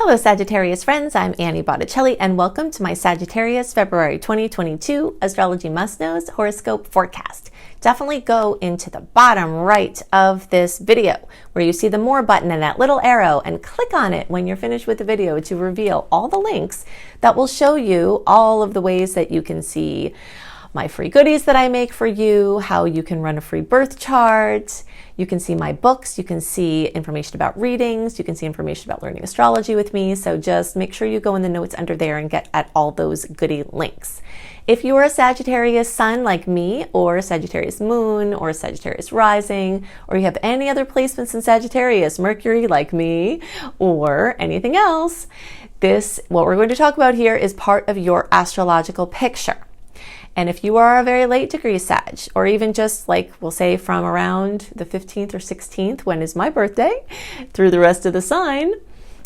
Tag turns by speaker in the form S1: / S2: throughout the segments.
S1: Hello Sagittarius friends, I'm Annie Botticelli and welcome to my Sagittarius February 2022 Astrology Must-Knows Horoscope Forecast. Definitely go into the bottom right of this video where you see the More button and that little arrow and click on it when you're finished with the video to reveal all the links that will show you all of the ways that you can see my free goodies that I make for you, how you can run a free birth chart, you can see my books, you can see information about readings, you can see information about learning astrology with me. So just make sure you go in the notes under there and get at all those goodie links. If you are a Sagittarius sun like me, or a Sagittarius moon, or a Sagittarius rising, or you have any other placements in Sagittarius, Mercury like me, or anything else, what we're going to talk about here is part of your astrological picture. And if you are a very late degree Sag, or even just like we'll say from around the 15th or 16th, when is my birthday, through the rest of the sign,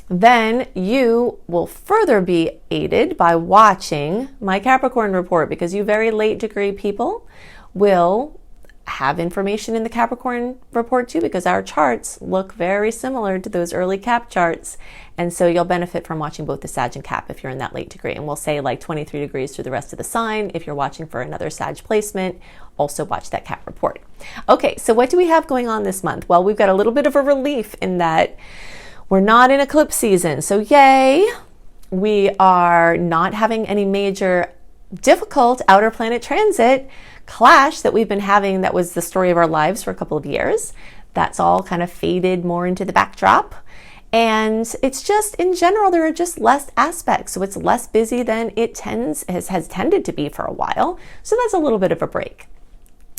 S1: then you will further be aided by watching my Capricorn report, because you very late degree people will have information in the Capricorn report too, because our charts look very similar to those early Cap charts. And so you'll benefit from watching both the Sag and Cap if you're in that late degree. And we'll say like 23 degrees through the rest of the sign. If you're watching for another Sag placement, also watch that Cap report. Okay, so what do we have going on this month? Well, we've got a little bit of a relief in that we're not in eclipse season. So yay, we are not having any major difficult outer planet transit clash that we've been having. That was the story of our lives for a couple of years. That's all kind of faded more into the backdrop. And it's just, in general, there are just less aspects. So it's less busy than it has tended to be for a while. So that's a little bit of a break.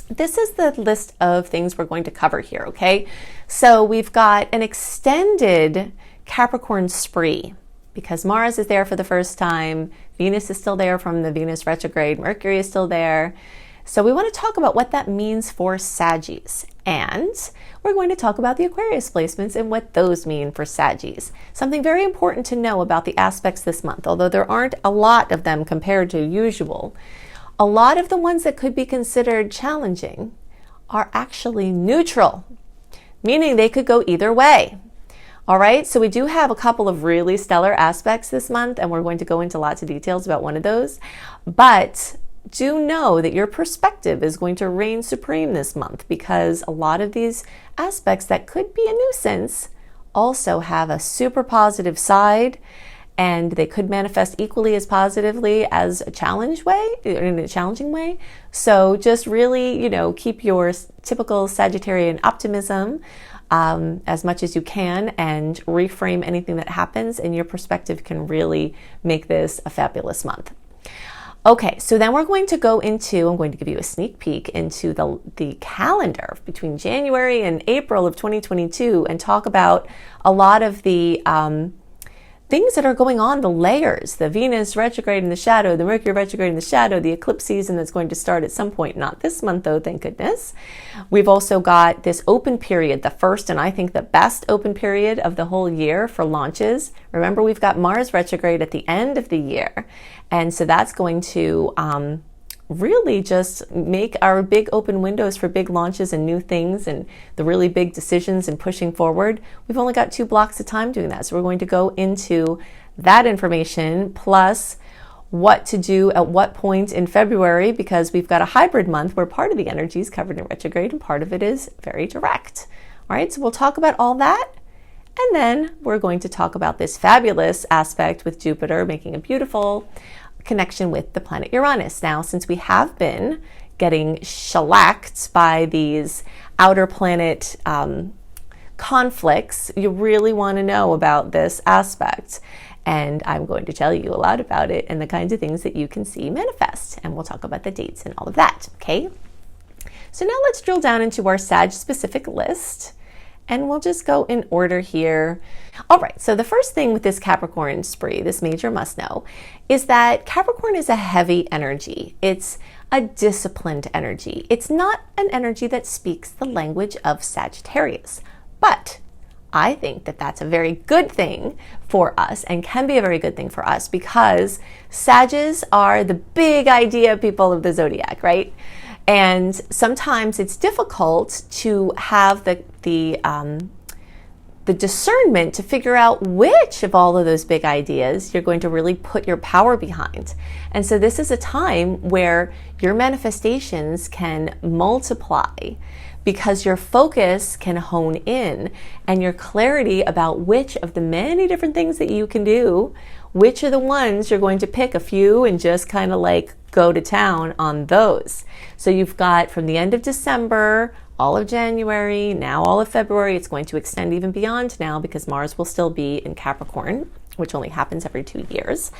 S1: This is the list of things we're going to cover here, okay? So we've got an extended Capricorn spree, because Mars is there for the first time. Venus is still there from the Venus retrograde. Mercury is still there. So we want to talk about what that means for Saggies. And we're going to talk about the Aquarius placements and what those mean for Saggies. Something very important to know about the aspects this month, although there aren't a lot of them compared to usual, a lot of the ones that could be considered challenging are actually neutral, meaning they could go either way. All right, so we do have a couple of really stellar aspects this month, and we're going to go into lots of details about one of those. But do know that your perspective is going to reign supreme this month, because a lot of these aspects that could be a nuisance also have a super positive side, and they could manifest equally as positively as a in a challenging way. So just really, keep your typical Sagittarian optimism as much as you can, and reframe anything that happens, and your perspective can really make this a fabulous month. Okay, so then we're going to go into, I'm going to give you a sneak peek into the calendar between January and April of 2022, and talk about a lot of the things that are going on, the layers, the Venus retrograde in the shadow, the Mercury retrograde in the shadow, the eclipse season that's going to start at some point, not this month though, thank goodness. We've also got this open period, the first and I think the best open period of the whole year for launches. Remember, we've got Mars retrograde at the end of the year. And so that's going to really just make our big open windows for big launches and new things and the really big decisions and pushing forward. We've only got 2 blocks of time doing that. So we're going to go into that information, plus what to do at what point in February, because we've got a hybrid month where part of the energy is covered in retrograde and part of it is very direct. All right, so we'll talk about all that. And then we're going to talk about this fabulous aspect with Jupiter making a beautiful connection with the planet Uranus. Now, since we have been getting shellacked by these outer planet conflicts, you really want to know about this aspect. And I'm going to tell you a lot about it and the kinds of things that you can see manifest. And we'll talk about the dates and all of that, okay? So now let's drill down into our Sag specific list. And we'll just go in order here. All right, so the first thing with this Capricorn spree, this major must know, is that Capricorn is a heavy energy. It's a disciplined energy. It's not an energy that speaks the language of Sagittarius. But I think that that's a very good thing for us, and can be a very good thing for us, because Sages are the big idea people of the zodiac, right? And sometimes it's difficult to have the the discernment to figure out which of all of those big ideas you're going to really put your power behind. And so this is a time where your manifestations can multiply because your focus can hone in, and your clarity about which of the many different things that you can do, which are the ones you're going to pick a few and just kind of like go to town on those. So you've got from the end of December, all of January, now all of February. It's going to extend even beyond now because Mars will still be in Capricorn, which only happens every 2 years.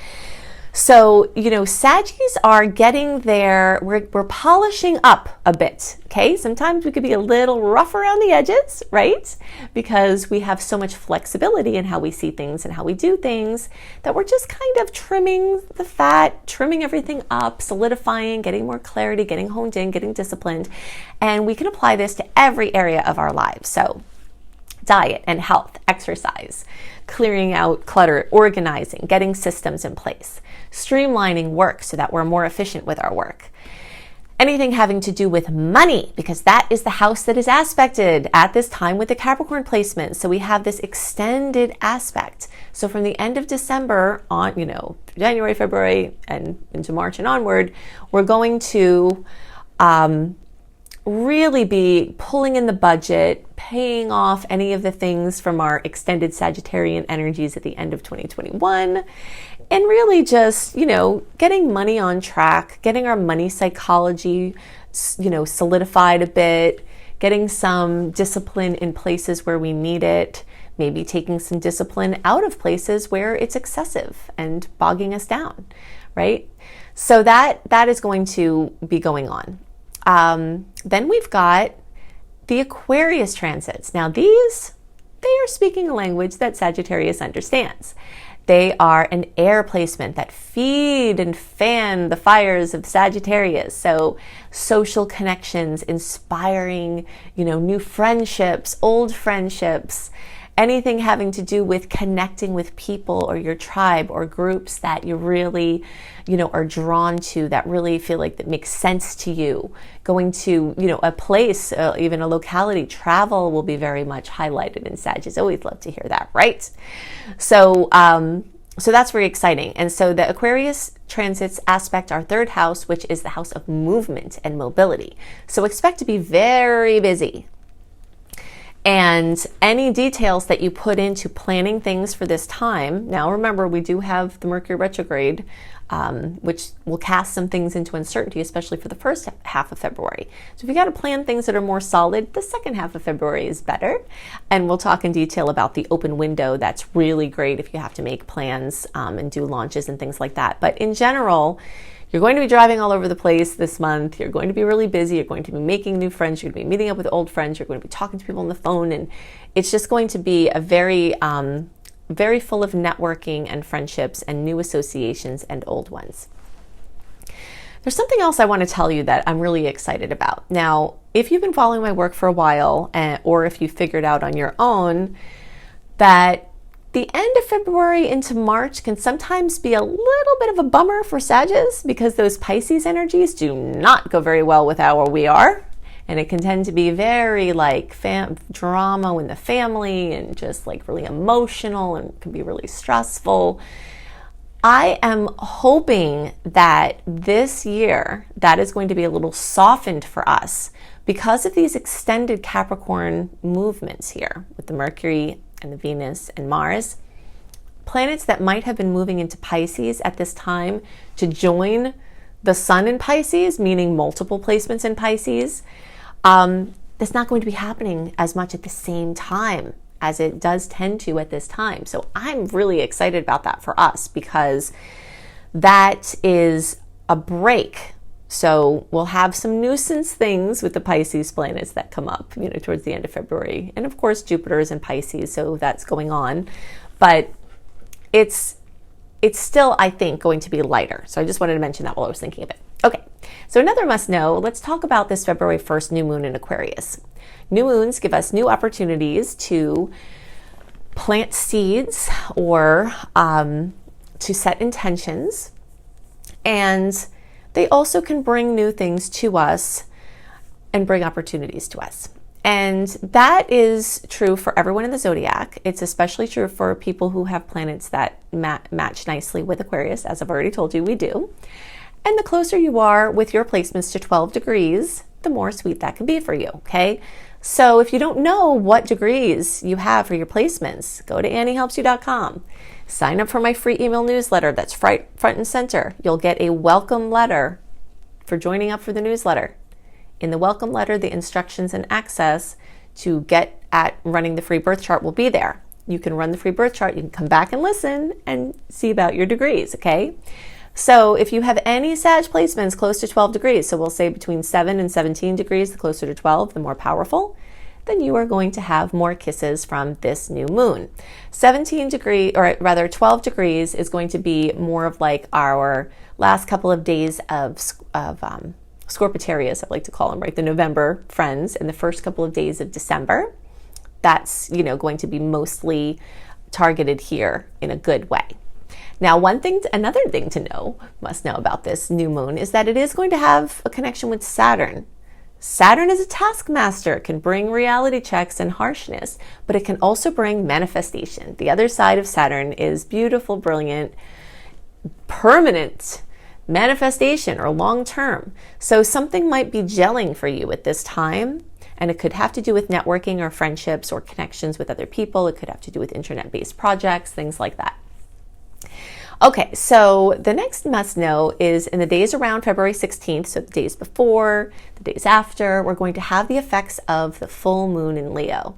S1: So, Saggies are getting there. We're polishing up a bit, okay? Sometimes we could be a little rough around the edges, right? Because we have so much flexibility in how we see things and how we do things that we're just kind of trimming the fat, trimming everything up, solidifying, getting more clarity, getting honed in, getting disciplined. And we can apply this to every area of our lives. So, diet and health, exercise, clearing out clutter, organizing, getting systems in place, streamlining work so that we're more efficient with our work. Anything having to do with money, because that is the house that is aspected at this time with the Capricorn placement. So we have this extended aspect. So from the end of December on, January, February, and into March and onward, we're going to really be pulling in the budget, paying off any of the things from our extended Sagittarian energies at the end of 2021, and really just, getting money on track, getting our money psychology, solidified a bit, getting some discipline in places where we need it, maybe taking some discipline out of places where it's excessive and bogging us down, right? So that is going to be going on. Then we've got the Aquarius transits. Now they are speaking a language that Sagittarius understands. They are an air placement that feed and fan the fires of Sagittarius. So social connections, inspiring, new friendships, old friendships, anything having to do with connecting with people or your tribe or groups that you really, are drawn to, that really feel like that makes sense to you. Going to, a place, even a locality, travel will be very much highlighted in Sagittarius. Always love to hear that, right? So that's very exciting. And so the Aquarius transits aspect our third house, which is the house of movement and mobility. So expect to be very busy. And any details that you put into planning things for this time, now remember, we do have the Mercury retrograde, which will cast some things into uncertainty, especially for the first half of February. So if you got to plan things that are more solid, the second half of February is better. And we'll talk in detail about the open window. That's really great if you have to make plans and do launches and things like that. But in general, you're going to be driving all over the place this month. You're going to be really busy. You're going to be making new friends. You're going to be meeting up with old friends. You're going to be talking to people on the phone. And it's just going to be a very, very full of networking and friendships and new associations and old ones. There's something else I want to tell you that I'm really excited about. Now, if you've been following my work for a while, or if you figured out on your own that the end of February into March can sometimes be a little bit of a bummer for Sagittarius because those Pisces energies do not go very well with how we are. And it can tend to be very like drama in the family and just like really emotional and can be really stressful. I am hoping that this year that is going to be a little softened for us because of these extended Capricorn movements here with the Mercury and the Venus and Mars, planets that might have been moving into Pisces at this time to join the Sun in Pisces, meaning multiple placements in Pisces. That's not going to be happening as much at the same time as it does tend to at this time. So I'm really excited about that for us because that is a break. So we'll have some nuisance things with the Pisces planets that come up, towards the end of February. And of course, Jupiter is in Pisces, so that's going on. But it's still, I think, going to be lighter. So I just wanted to mention that while I was thinking of it. Okay, so another must know, let's talk about this February 1st new moon in Aquarius. New moons give us new opportunities to plant seeds or to set intentions, and they also can bring new things to us and bring opportunities to us. And that is true for everyone in the zodiac. It's especially true for people who have planets that match nicely with Aquarius, as I've already told you we do. And the closer you are with your placements to 12 degrees, the more sweet that can be for you, okay? So if you don't know what degrees you have for your placements, go to anniehelpsyou.com. Sign up for my free email newsletter that's front and center. You'll get a welcome letter for joining up for the newsletter. In the welcome letter, the instructions and access to get at running the free birth chart will be there. You can run the free birth chart. You can come back and listen and see about your degrees, okay? So if you have any Sag placements close to 12 degrees, so we'll say between 7 and 17 degrees, the closer to 12, the more powerful, then you are going to have more kisses from this new moon. 12 degrees is going to be more of like our last couple of days of Scorpitarius, I like to call them, right? The November friends, and the first couple of days of December. That's, going to be mostly targeted here in a good way. Now, another thing to must know about this new moon is that it is going to have a connection with Saturn. Saturn is a taskmaster. It can bring reality checks and harshness, but it can also bring manifestation. The other side of Saturn is beautiful, brilliant, permanent manifestation or long term. So something might be gelling for you at this time, and it could have to do with networking or friendships or connections with other people. It could have to do with internet-based projects, things like that. Okay, so the next must know is in the days around February 16th, so the days before, the days after, we're going to have the effects of the full moon in Leo.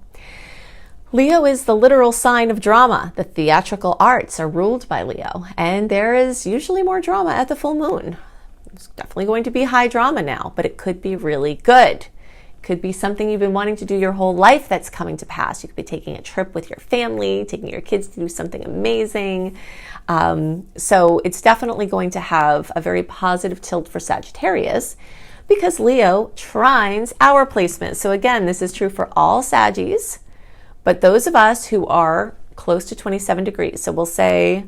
S1: Leo is the literal sign of drama. The theatrical arts are ruled by Leo, and there is usually more drama at the full moon. It's definitely going to be high drama now, but it could be really good. It could be something you've been wanting to do your whole life that's coming to pass. You could be taking a trip with your family, taking your kids to do something amazing. So it's definitely going to have a very positive tilt for Sagittarius because Leo trines our placement. So again, this is true for all Saggies, but those of us who are close to 27 degrees, so we'll say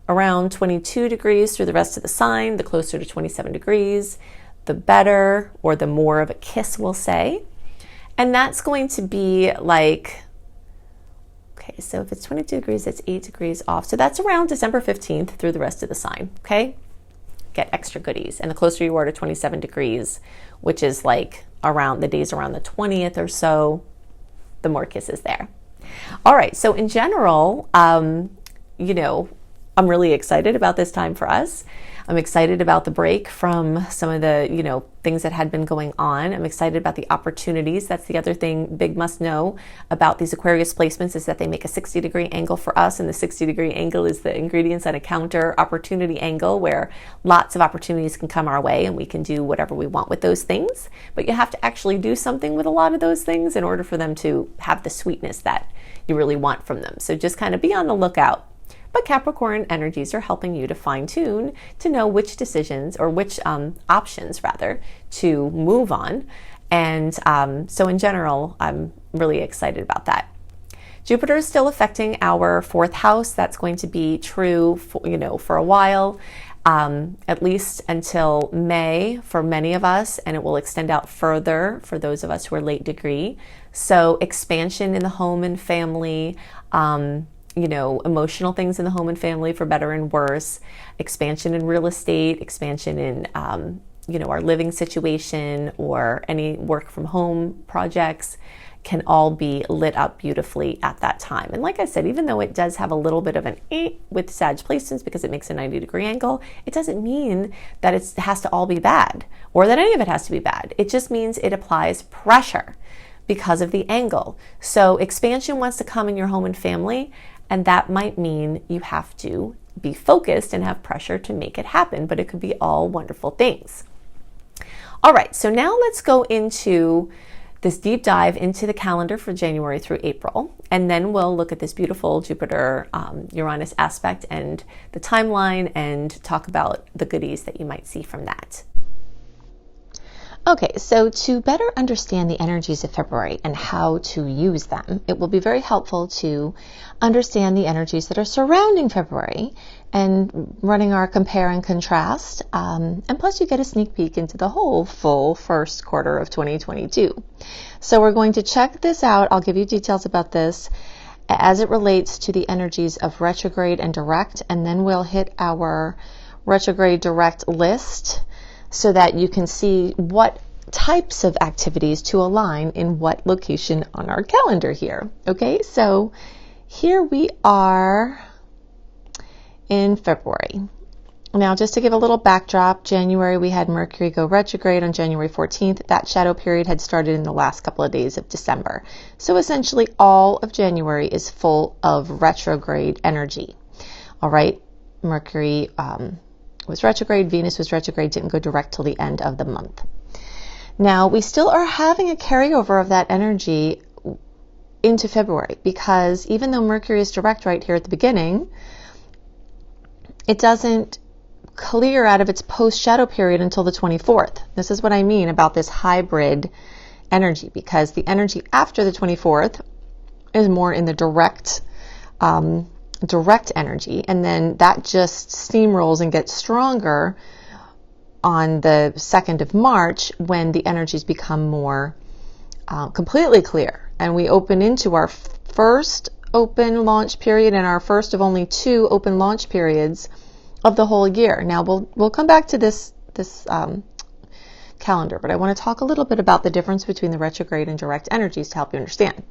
S1: around 22 degrees through the rest of the sign, the closer to 27 degrees, the better, or the more of a kiss, we'll say. And that's going to be like, okay, so if it's 22 degrees, that's 8 degrees off. So that's around December 15th through the rest of the sign, okay? Get extra goodies. And the closer you are to 27 degrees, which is like around the days around the 20th or so, the more kisses there. All right, so in general, I'm really excited about this time for us. I'm excited about the break from some of the, things that had been going on. I'm excited about the opportunities. That's the other thing, big must know about these Aquarius placements is that they make a 60-degree angle for us. And the 60-degree angle is the ingredients on a counter opportunity angle where lots of opportunities can come our way and we can do whatever we want with those things. But you have to actually do something with a lot of those things in order for them to have the sweetness that you really want from them. So just kind of be on the lookout. But Capricorn energies are helping you to fine-tune to know which decisions or which options rather to move on. And so in general, I'm really excited about that. Jupiter is still affecting our 4th house. That's going to be true for a while, at least until May for many of us, and it will extend out further for those of us who are late degree. So expansion in the home and family, emotional things in the home and family for better and worse, expansion in real estate, expansion in, our living situation or any work from home projects can all be lit up beautifully at that time. And like I said, even though it does have a little bit of an with Sag placements because it makes a 90-degree angle, it doesn't mean that it has to all be bad or that any of it has to be bad. It just means it applies pressure because of the angle. So expansion wants to come in your home and family, and that might mean you have to be focused and have pressure to make it happen, but it could be all wonderful things. All right, so now let's go into this deep dive into the calendar for January through April, and then we'll look at this beautiful Jupiter Uranus aspect and the timeline and talk about the goodies that you might see from that. Okay, so to better understand the energies of February and how to use them, it will be very helpful to understand the energies that are surrounding February and running our compare and contrast. And plus you get a sneak peek into the whole full first quarter of 2022. So we're going to check this out. I'll give you details about this as it relates to the energies of retrograde and direct, and then we'll hit our retrograde direct list so that you can see what types of activities to align in what location on our calendar here. Okay, so here we are in February. Now, just to give a little backdrop, January we had Mercury go retrograde on January 14th. That shadow period had started in the last couple of days of December. So essentially all of January is full of retrograde energy. All right, Mercury was retrograde, Venus was retrograde, didn't go direct till the end of the month. Now, we still are having a carryover of that energy into February because even though Mercury is direct right here at the beginning, it doesn't clear out of its post-shadow period until the 24th. This is what I mean about this hybrid energy, because the energy after the 24th is more in the direct energy, and then that just steamrolls and gets stronger on the 2nd of March when the energies become more completely clear, and we open into our first open launch period and our first of only 2 open launch periods of the whole year. Now we'll come back to this calendar, but I want to talk a little bit about the difference between the retrograde and direct energies to help you understand.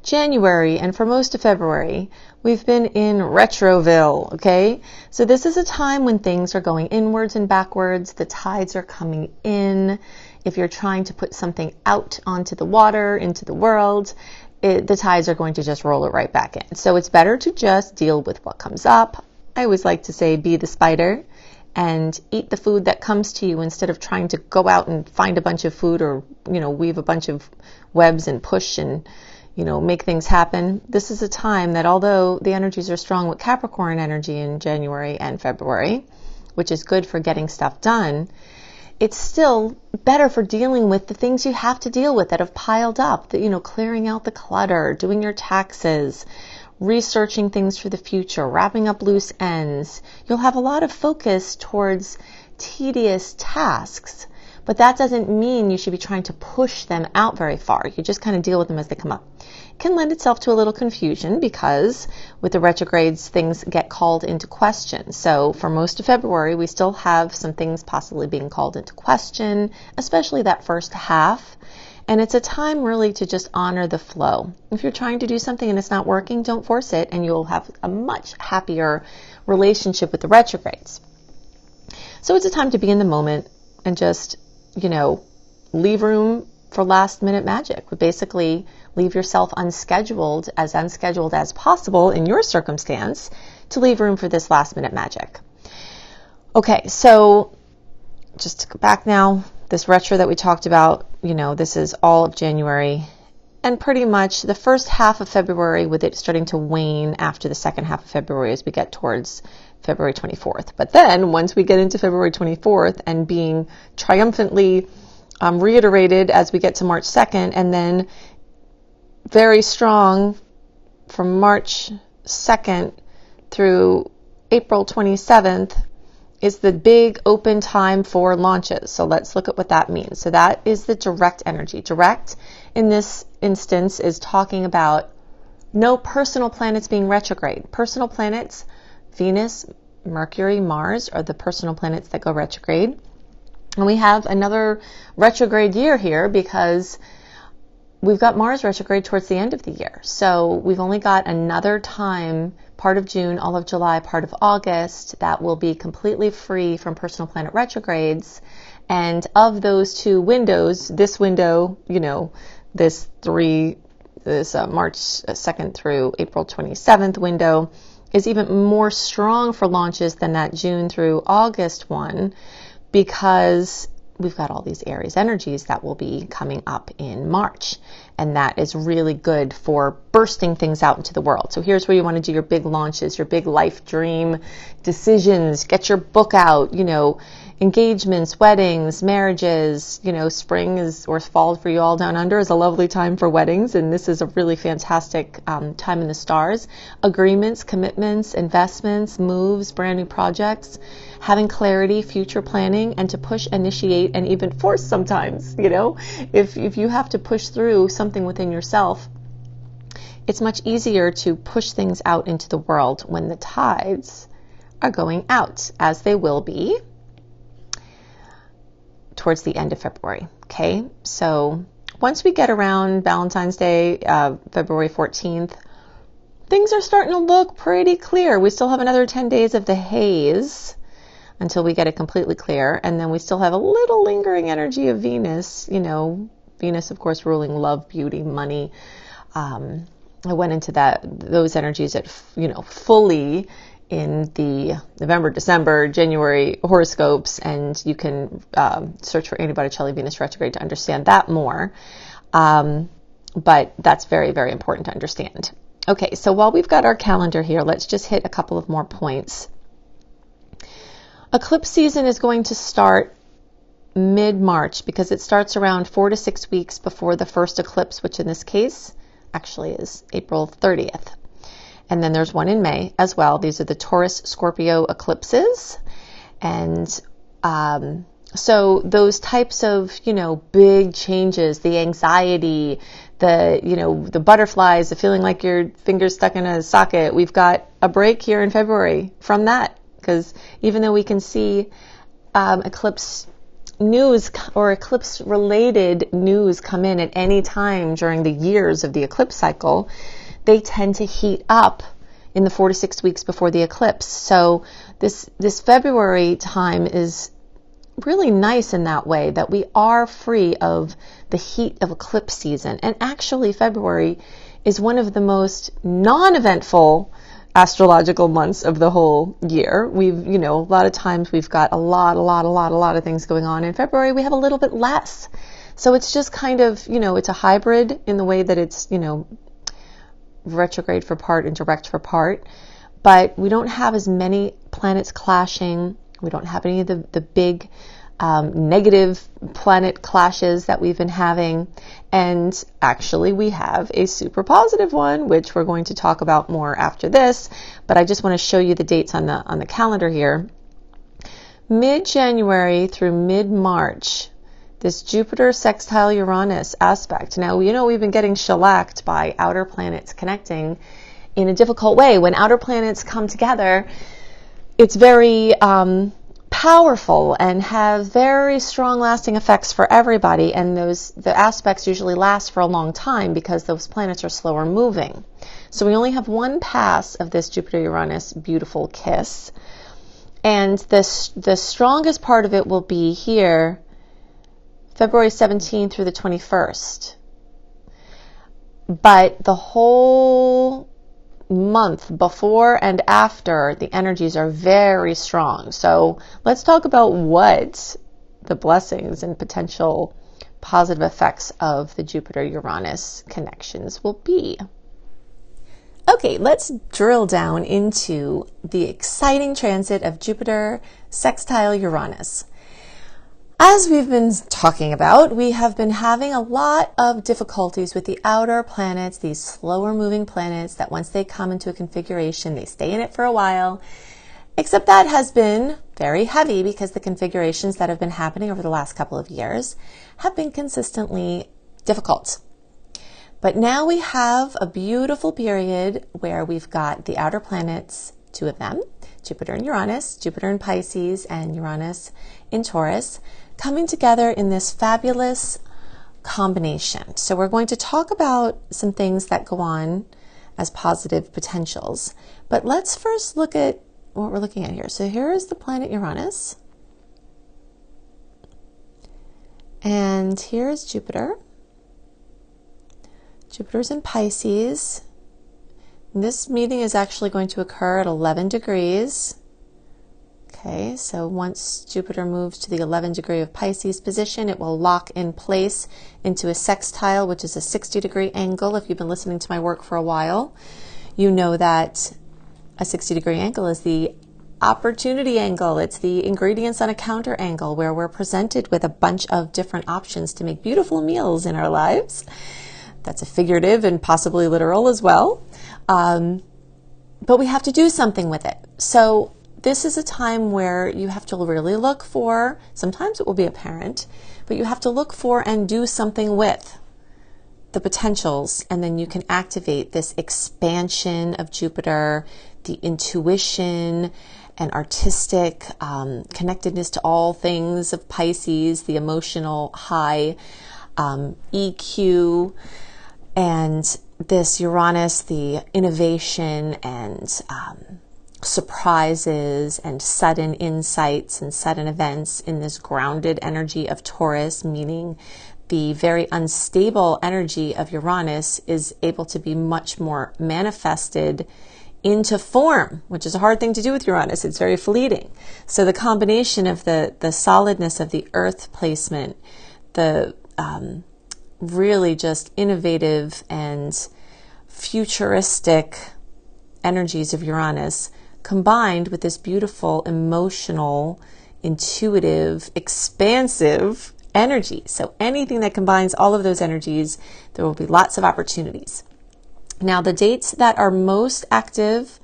S1: January and for most of February, we've been in Retroville, okay? So this is a time when things are going inwards and backwards. The tides are coming in. If you're trying to put something out onto the water, into the world, the tides are going to just roll it right back in. So it's better to just deal with what comes up. I always like to say, be the spider and eat the food that comes to you instead of trying to go out and find a bunch of food or, weave a bunch of webs and push and, make things happen. This is a time that although the energies are strong with Capricorn energy in January and February, which is good for getting stuff done, it's still better for dealing with the things you have to deal with that have piled up, that, clearing out the clutter, doing your taxes, researching things for the future, wrapping up loose ends. You'll have a lot of focus towards tedious tasks, but that doesn't mean you should be trying to push them out very far. You just kind of deal with them as they come up. It can lend itself to a little confusion because with the retrogrades, things get called into question. So for most of February, we still have some things possibly being called into question, especially that first half. And it's a time really to just honor the flow. If you're trying to do something and it's not working, don't force it, and you'll have a much happier relationship with the retrogrades. So it's a time to be in the moment and just, leave room for last minute magic. But basically leave yourself unscheduled as possible in your circumstance to leave room for this last minute magic. Okay, so just to go back now, this retro that we talked about, this is all of January and pretty much the first half of February, with it starting to wane after the second half of February as we get towards February 24th. But then once we get into February 24th and being triumphantly reiterated as we get to March 2nd, and then very strong from March 2nd through April 27th, is the big open time for launches. So let's look at what that means. So that is the direct energy. Direct in this instance is talking about no personal planets being retrograde. Personal planets, Venus, Mercury, Mars are the personal planets that go retrograde. And we have another retrograde year here because we've got Mars retrograde towards the end of the year. So we've only got another time, part of June, all of July, part of August, that will be completely free from personal planet retrogrades. And of those 2 windows, this window, this March 2nd through April 27th window is even more strong for launches than that June through August one, because we've got all these Aries energies that will be coming up in March. And that is really good for bursting things out into the world. So here's where you want to do your big launches, your big life dream decisions, get your book out, engagements, weddings, marriages. You know, spring is, or fall for you all down under, is a lovely time for weddings, and this is a really fantastic time in the stars. Agreements, commitments, investments, moves, brand new projects, having clarity, future planning, and to push, initiate, and even force sometimes. You know, if you have to push through something within yourself, it's much easier to push things out into the world when the tides are going out, as they will be towards the end of February. Okay, so once we get around Valentine's Day, February 14th, things are starting to look pretty clear. We still have another 10 days of the haze until we get it completely clear, and then we still have a little lingering energy of Venus. You know, Venus, of course, ruling love, beauty, money. I went into those energies fully in the November, December, January horoscopes, and you can search for Annie Botticelli Venus Retrograde to understand that more. But that's very, very important to understand. Okay, so while we've got our calendar here, let's just hit a couple of more points. Eclipse season is going to start mid-March because it starts around 4 to 6 weeks before the first eclipse, which in this case actually is April 30th. And then there's one in May as well. These are the Taurus Scorpio eclipses. And so those types of, big changes, the anxiety, the butterflies, the feeling like your finger's stuck in a socket, we've got a break here in February from that. Because even though we can see eclipse news or eclipse related news come in at any time during the years of the eclipse cycle, they tend to heat up in the 4 to 6 weeks before the eclipse. So this February time is really nice in that way, that we are free of the heat of eclipse season. And actually February is one of the most non-eventful astrological months of the whole year. We've, a lot of times we've got a lot of things going on. In February, we have a little bit less. So it's just kind of, it's a hybrid in the way that it's, retrograde for part and direct for part. But we don't have as many planets clashing. We don't have any of the big negative planet clashes that we've been having. And actually we have a super positive one, which we're going to talk about more after this. But I just want to show you the dates on the calendar here. Mid-January through mid-March, this Jupiter sextile Uranus aspect. Now, we've been getting shellacked by outer planets connecting in a difficult way. When outer planets come together, it's very powerful and have very strong lasting effects for everybody, and the aspects usually last for a long time because those planets are slower moving. So we only have one pass of this Jupiter-Uranus beautiful kiss, and the strongest part of it will be here February 17th through the 21st. But the whole month before and after, the energies are very strong. So let's talk about what the blessings and potential positive effects of the Jupiter-Uranus connections will be. Okay, let's drill down into the exciting transit of Jupiter sextile Uranus. As we've been talking about, we have been having a lot of difficulties with the outer planets, these slower moving planets that once they come into a configuration, they stay in it for a while. Except that has been very heavy because the configurations that have been happening over the last couple of years have been consistently difficult. But now we have a beautiful period where we've got the outer planets, two of them, Jupiter and Uranus, Jupiter in Pisces and Uranus in Taurus, coming together in this fabulous combination. So we're going to talk about some things that go on as positive potentials. But let's first look at what we're looking at here. So here is the planet Uranus. And here is Jupiter. Jupiter's in Pisces. And this meeting is actually going to occur at 11 degrees. Okay, so once Jupiter moves to the 11 degree of Pisces position, it will lock in place into a sextile, which is a 60-degree angle. If you've been listening to my work for a while, you know that a 60-degree angle is the opportunity angle. It's the ingredients on a counter angle where we're presented with a bunch of different options to make beautiful meals in our lives. That's a figurative and possibly literal as well. But we have to do something with it. So this is a time where you have to really look for, sometimes it will be apparent, but you have to look for and do something with the potentials, and then you can activate this expansion of Jupiter, the intuition and artistic connectedness to all things of Pisces, the emotional high EQ, and this Uranus, the innovation and surprises and sudden insights and sudden events in this grounded energy of Taurus, meaning the very unstable energy of Uranus is able to be much more manifested into form, which is a hard thing to do with Uranus. It's very fleeting. So the combination of the solidness of the earth placement, the really just innovative and futuristic energies of Uranus combined with this beautiful, emotional, intuitive, expansive energy. So anything that combines all of those energies, there will be lots of opportunities. Now, the dates that are most active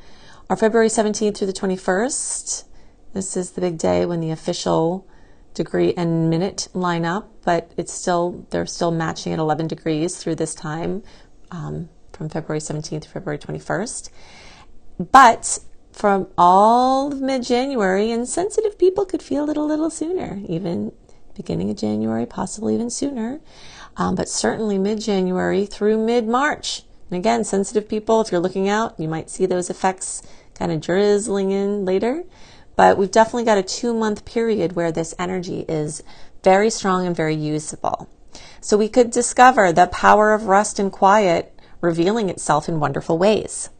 S1: are February 17th through the 21st. This is the big day when the official degree and minute line up, but they're still matching at 11 degrees through this time, from February 17th to February 21st. But from all of mid-January, and sensitive people could feel it a little sooner, even beginning of January, possibly even sooner, but certainly mid-January through mid-March. And again, sensitive people, if you're looking out, you might see those effects kind of drizzling in later. But we've definitely got a 2-month period where this energy is very strong and very usable. So we could discover the power of rest and quiet revealing itself in wonderful ways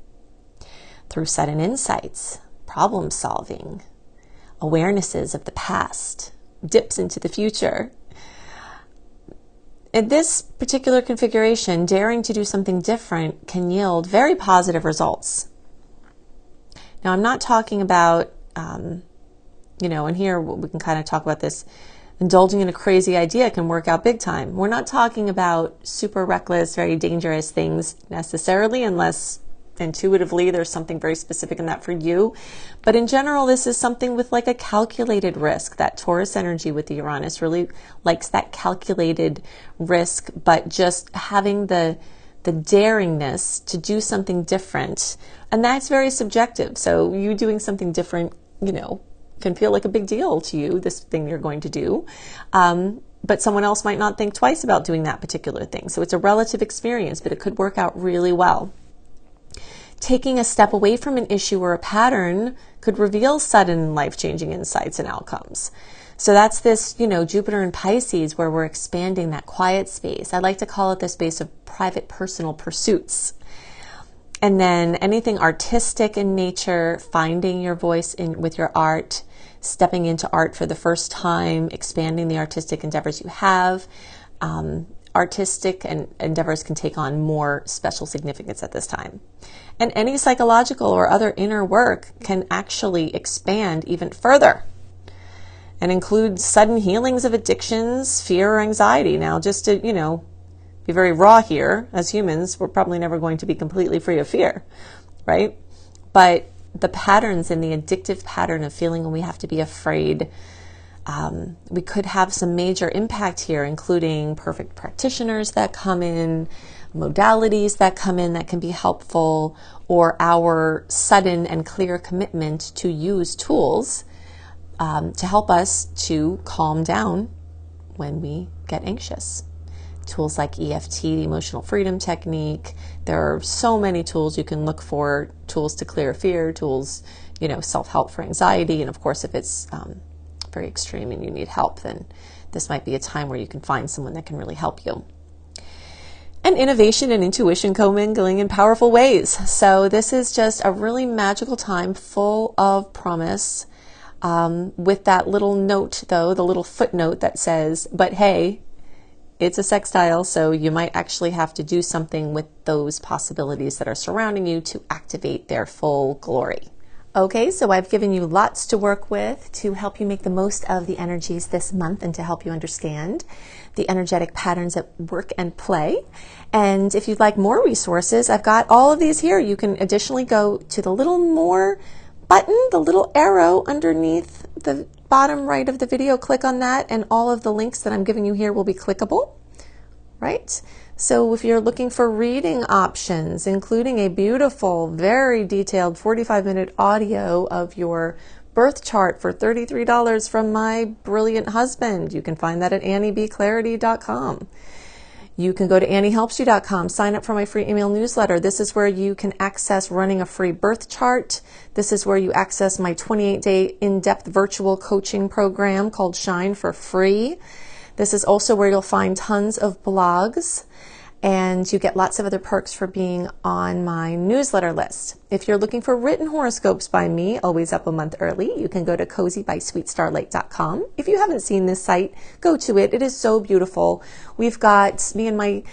S1: through sudden insights, problem solving, awarenesses of the past, dips into the future. In this particular configuration, daring to do something different can yield very positive results. Now, I'm not talking about, and here we can kind of talk about this, indulging in a crazy idea can work out big time. We're not talking about super reckless, very dangerous things necessarily, unless intuitively there's something very specific in that for you. But in general, this is something with like a calculated risk. That Taurus energy with the Uranus really likes that calculated risk, but just having the daringness to do something different. And that's very subjective. So you doing something different, can feel like a big deal to you, this thing you're going to do. But someone else might not think twice about doing that particular thing. So it's a relative experience, but it could work out really well. Taking a step away from an issue or a pattern could reveal sudden life-changing insights and outcomes. So that's this, Jupiter in Pisces, where we're expanding that quiet space. I like to call it the space of private personal pursuits. And then anything artistic in nature, finding your voice with your art, stepping into art for the first time, expanding the artistic endeavors you have. Artistic endeavors can take on more special significance at this time. And any psychological or other inner work can actually expand even further and include sudden healings of addictions, fear, or anxiety. Now, just to, be very raw here, as humans, we're probably never going to be completely free of fear, right? But the patterns and the addictive pattern of feeling when we have to be afraid, we could have some major impact here, including perfect practitioners that come in, modalities that come in that can be helpful, or our sudden and clear commitment to use tools to help us to calm down when we get anxious. Tools like EFT, the emotional freedom technique. There are so many tools you can look for, tools to clear fear, tools, self-help for anxiety. And of course, if it's very extreme and you need help, then this might be a time where you can find someone that can really help you. And innovation and intuition commingling in powerful ways. So this is just a really magical time full of promise, with that little note, though, the little footnote that says, but hey, it's a sextile, so you might actually have to do something with those possibilities that are surrounding you to activate their full glory. Okay, so I've given you lots to work with to help you make the most of the energies this month and to help you understand the energetic patterns at work and play. And if you'd like more resources, I've got all of these here. You can additionally go to the little more button, the little arrow underneath the bottom right of the video. Click on that and all of the links that I'm giving you here will be clickable, right? So if you're looking for reading options, including a beautiful, very detailed 45-minute audio of your birth chart for $33 from my brilliant husband, you can find that at anniebclarity.com. You can go to anniehelpsyou.com, sign up for my free email newsletter. This is where you can access running a free birth chart. This is where you access my 28-day in-depth virtual coaching program called Shine for free. This is also where you'll find tons of blogs, and you get lots of other perks for being on my newsletter list. If you're looking for written horoscopes by me, always up a month early, you can go to cozybysweetstarlight.com. If you haven't seen this site, go to it. It is so beautiful. We've got, me and my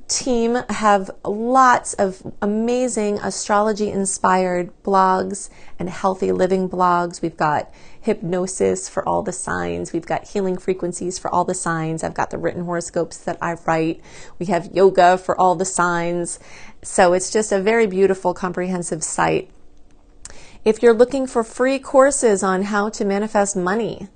S1: team have lots of amazing astrology-inspired blogs and healthy living blogs. We've got hypnosis for all the signs. We've got healing frequencies for all the signs. I've got the written horoscopes that I write. We have yoga for all the signs. So it's just a very beautiful, comprehensive site. If you're looking for free courses on how to manifest money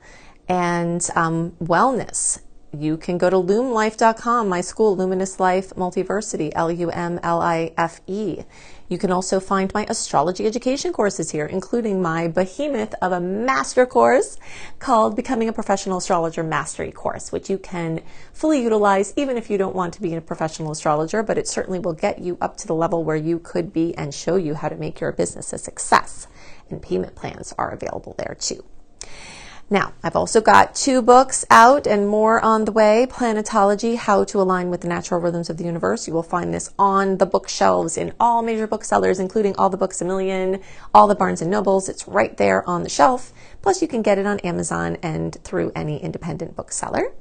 S1: and wellness, you can go to lumlife.com, my school, Luminous Life Multiversity, LUMLIFE. You can also find my astrology education courses here, including my behemoth of a master course called Becoming a Professional Astrologer Mastery Course, which you can fully utilize even if you don't want to be a professional astrologer, but it certainly will get you up to the level where you could be and show you how to make your business a success. And payment plans are available there too. Now, I've also got 2 books out and more on the way. Planetology, How to Align with the Natural Rhythms of the Universe. You will find this on the bookshelves in all major booksellers, including all the Books A Million, all the Barnes & Nobles. It's right there on the shelf. Plus, you can get it on Amazon and through any independent bookseller.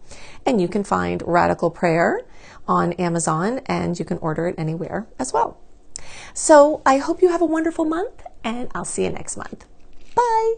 S1: And you can find Radical Prayer on Amazon, and you can order it anywhere as well. So I hope you have a wonderful month, and I'll see you next month. Bye.